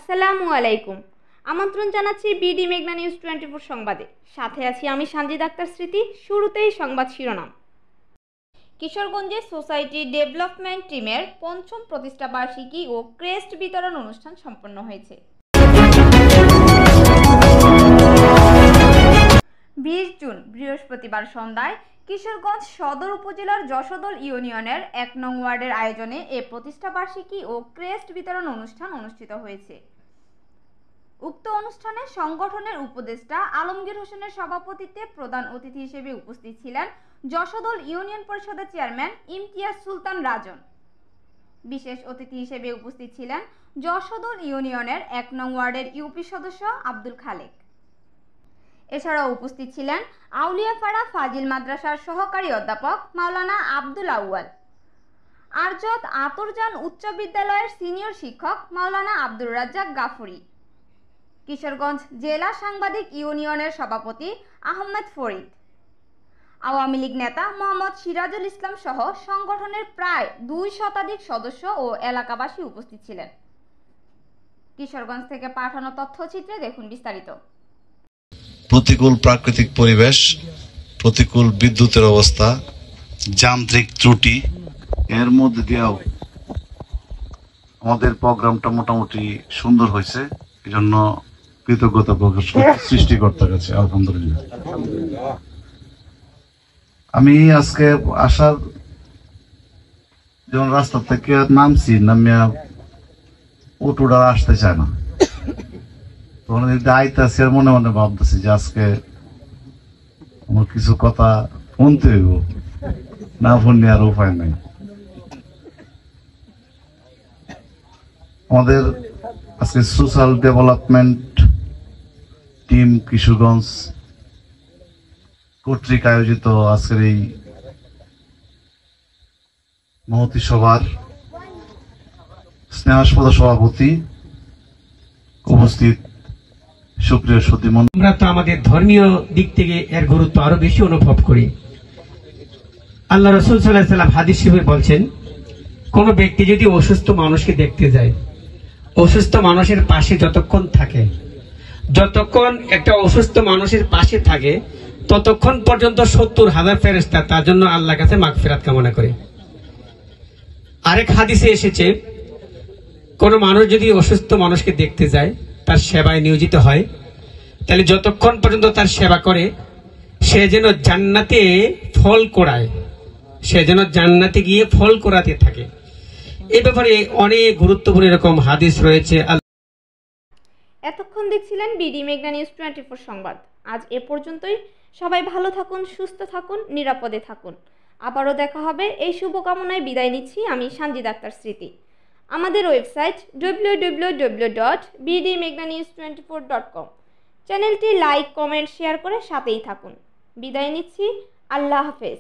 আসসালামু আলাইকুম। আমন্ত্রণ জানাচ্ছি বিডি মেঘনা নিউজ 24 সংবাদে। সাথে আছি আমি সানজিদ আক্তার স্মৃতি। শুরুতেই সংবাদ শিরোনাম। কিশোরগঞ্জে সোসাইটি ডেভেলপমেন্ট টিমের পঞ্চম প্রতিষ্ঠা বার্ষিকী ও ক্রেস্ট বিতরণ অনুষ্ঠান সম্পন্ন হয়েছে। 20 জুন বৃহস্পতিবার সন্ধ্যায় কিশোরগঞ্জ সদর উপজেলার যশোদল ইউনিয়নের 1 নং ওয়ার্ডের আয়োজনে এ প্রতিষ্ঠা বার্ষিকী ও ক্রেস্ট বিতরণ অনুষ্ঠান অনুষ্ঠিত হয়েছে। উক্ত অনুষ্ঠানে সংগঠনের উপদেষ্টা আলমগীর হোসেনের সভাপতিত্বে প্রধান অতিথি হিসেবে উপস্থিত ছিলেন যশোদল ইউনিয়ন পরিষদের চেয়ারম্যান ইমতিয়াজ সুলতান রাজন। বিশেষ অতিথি হিসেবে উপস্থিত ছিলেন যশোদল ইউনিয়নের 1 নং ওয়ার্ডের ইউপি সদস্য আব্দুল খালেক। এছাড়াও উপস্থিত ছিলেন আউলিয়াপাড়া ফাজিল মাদ্রাসার সহকারী অধ্যাপক মাওলানা আব্দুল আউয়াল, আরজত আতরজান উচ্চ বিদ্যালয়ের সিনিয়র শিক্ষক মাওলানা আব্দুর রাজ্জাক গাফুরি, কিশোরগঞ্জ জেলা সাংবাদিক ইউনিয়নের সভাপতি আহমেদ ফরিদ, আওয়ামী লীগ নেতা মোহাম্মদ সিরাজুল ইসলাম সহ সংগঠনের প্রায় 2 শতাধিক সদস্য ও এলাকাবাসী উপস্থিত ছিলেন। কিশোরগঞ্জ থেকে পাঠানো তথ্যচিত্রে দেখুন বিস্তারিত। প্রতিকূল প্রাকৃতিক পরিবেশ, প্রতিকূল বিদ্যুতের অবস্থা, যান্ত্রিক ত্রুটি, এর মধ্যে দিয়েও আমাদের প্রোগ্রামটা মোটামুটি সুন্দর হয়েছে। এই জন্য কৃতজ্ঞতা প্রকাশ করছি সৃষ্টিকর্তার কাছে। আলহামদুলিল্লাহ। আমি আজকে আসার যখন রাস্তা থেকে নামছি, নামিয়া অটোটা আসতে চায় না, তখন আইতাছি আর মনে মনে ভাবতেছি যে আজকে আমার কিছু কথা শুনতে হইব, না শুনলে আর উপায় নাই। আমাদের আজকে সোশ্যাল ডেভেলপমেন্ট টিম কিশোরগঞ্জ কর্তৃক আয়োজিত আজকের এই মহতী সভার স্নেহাস্পদ সভাপতি উপস্থিত সুপ্রিয় সুধীমন, আমরা তো আমাদের ধর্মীয় দিক থেকে এর গুরুত্ব আরো বেশি অনুভব করি। আল্লাহ রাসূল সাল্লাল্লাহু আলাইহি ওয়াসাল্লাম হাদিস শরীফে বলছেন, কোন ব্যক্তি যদি অসুস্থ মানুষকে দেখতে যায়, অসুস্থ মানুষের পাশে যতক্ষণ থাকে, যতক্ষণ একটা অসুস্থ মানুষের পাশে থাকে, ততক্ষণ পর্যন্ত 70,000 ফেরেশতা তার জন্য আল্লাহর কাছে মাগফিরাত কামনা করে। আরেক হাদিসে এসেছে, কোন মানুষ যদি অসুস্থ মানুষকে দেখতে যায়, তার সেবায় নিয়োজিত হয়, তাহলে যতক্ষণ পর্যন্ত তার সেবা করে, সে যেন জান্নাতে ফল কোড়ায়, সে যেন জান্নাতে গিয়ে ফল কোড়াতে থাকে। এই ব্যাপারে অনেক গুরুত্বপূর্ণ এরকম হাদিস রয়েছে। এতক্ষণ দেখছিলেন বিডি মেঘনা নিউজ 24 সংবাদ। আজ এ পর্যন্তই। সবাই ভালো থাকুন, সুস্থ থাকুন, নিরাপদে থাকুন। আবারও দেখা হবে এই শুভকামনায় বিদায় নিচ্ছি আমি সানজিদ আক্তার স্মৃতি। আমাদের ওয়েবসাইট www.bdmeghnanews24.com। চ্যানেলটি লাইক, কমেন্ট, শেয়ার করে সাথেই থাকুন। বিদায় নিচ্ছি। আল্লাহ হাফেজ।